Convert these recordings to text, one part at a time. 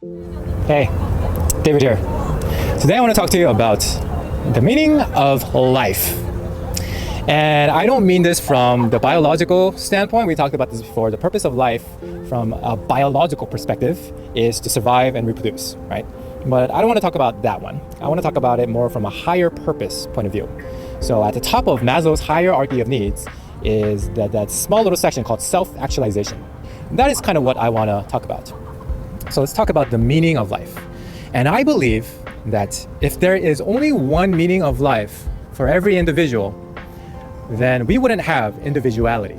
Hey, David here. Today I want to talk to you about the meaning of life. And I don't mean this from the biological standpoint. We talked about this before. The purpose of life from a biological perspective is to survive and reproduce, right? But I don't want to talk about that one. I want to talk about it more from a higher purpose point of view. So at the top of Maslow's hierarchy of needs is that small little section called self-actualization. That is kind of what I want to talk about. So let's talk about the meaning of life. And I believe that if there is only one meaning of life for every individual, then we wouldn't have individuality.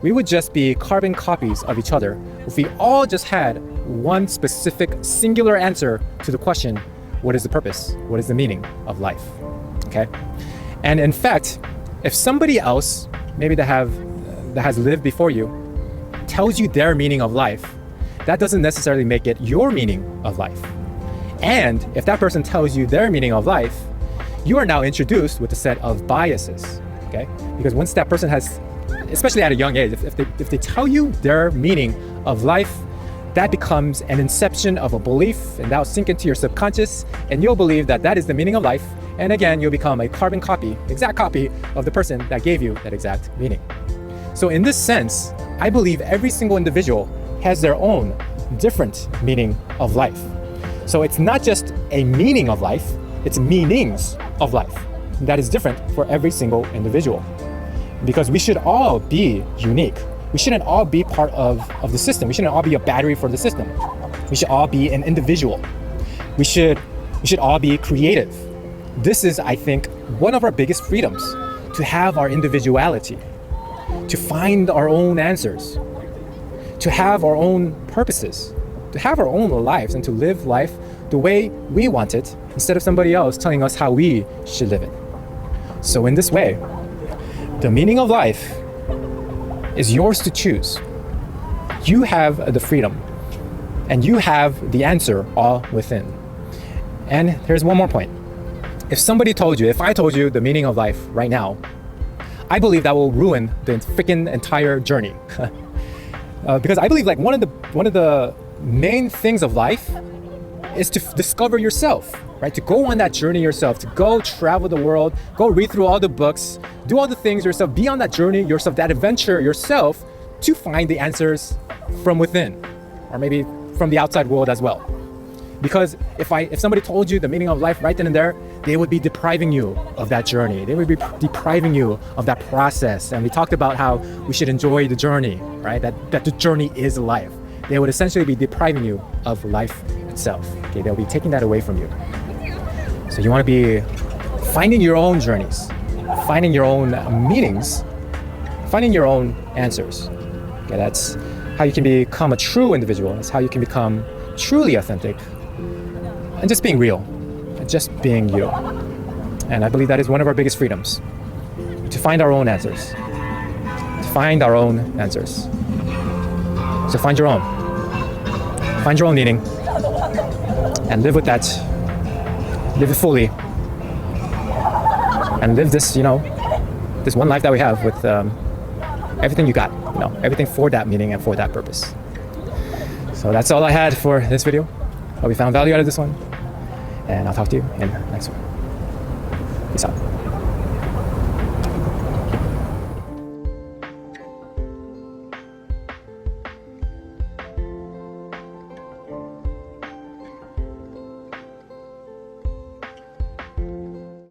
We would just be carbon copies of each other if we all just had one specific singular answer to the question, what is the purpose? What is the meaning of life? Okay? And in fact, if somebody else, maybe that has lived before you, tells you their meaning of life, that doesn't necessarily make it your meaning of life. And if that person tells you their meaning of life, you are now introduced with a set of biases, okay? Because once that person has, especially at a young age, if they tell you their meaning of life, that becomes an inception of a belief, and that will sink into your subconscious, and you'll believe that that is the meaning of life. And again, you'll become a carbon copy, exact copy of the person that gave you that exact meaning. So in this sense, I believe every single individual has their own different meaning of life. So it's not just a meaning of life, it's meanings of life. That is different for every single individual. Because we should all be unique. We shouldn't all be part of the system. We shouldn't all be a battery for the system. We should all be an individual. We should all be creative. This is, I think, one of our biggest freedoms, to have our individuality, to find our own answers, to have our own purposes, to have our own lives, and to live life the way we want it instead of somebody else telling us how we should live it. So in this way, the meaning of life is yours to choose. You have the freedom, and you have the answer all within. And here's one more point. If I told you the meaning of life right now, I believe that will ruin the freaking entire journey. Because I believe like one of the main things of life is to discover yourself, right? To go on that journey yourself, to go travel the world, go read through all the books, do all the things yourself, be on that journey yourself, that adventure yourself, to find the answers from within, or maybe from the outside world as well. Because if somebody told you the meaning of life right then and there, they would be depriving you of that journey. They would be depriving you of that process. And we talked about how we should enjoy the journey, right? That the journey is life. They would essentially be depriving you of life itself. Okay, they'll be taking that away from you. So you want to be finding your own journeys, finding your own meanings, finding your own answers. Okay, that's how you can become a true individual. That's how you can become truly authentic. And just being real, just being you. And I believe that is one of our biggest freedoms, to find our own answers, to find our own answers. So find your own meaning, and live with that, live it fully, and live this, this one life that we have with everything you got, everything for that meaning and for that purpose. So that's all I had for this video. Hope you found value out of this one, and I'll talk to you in the next one. Peace out.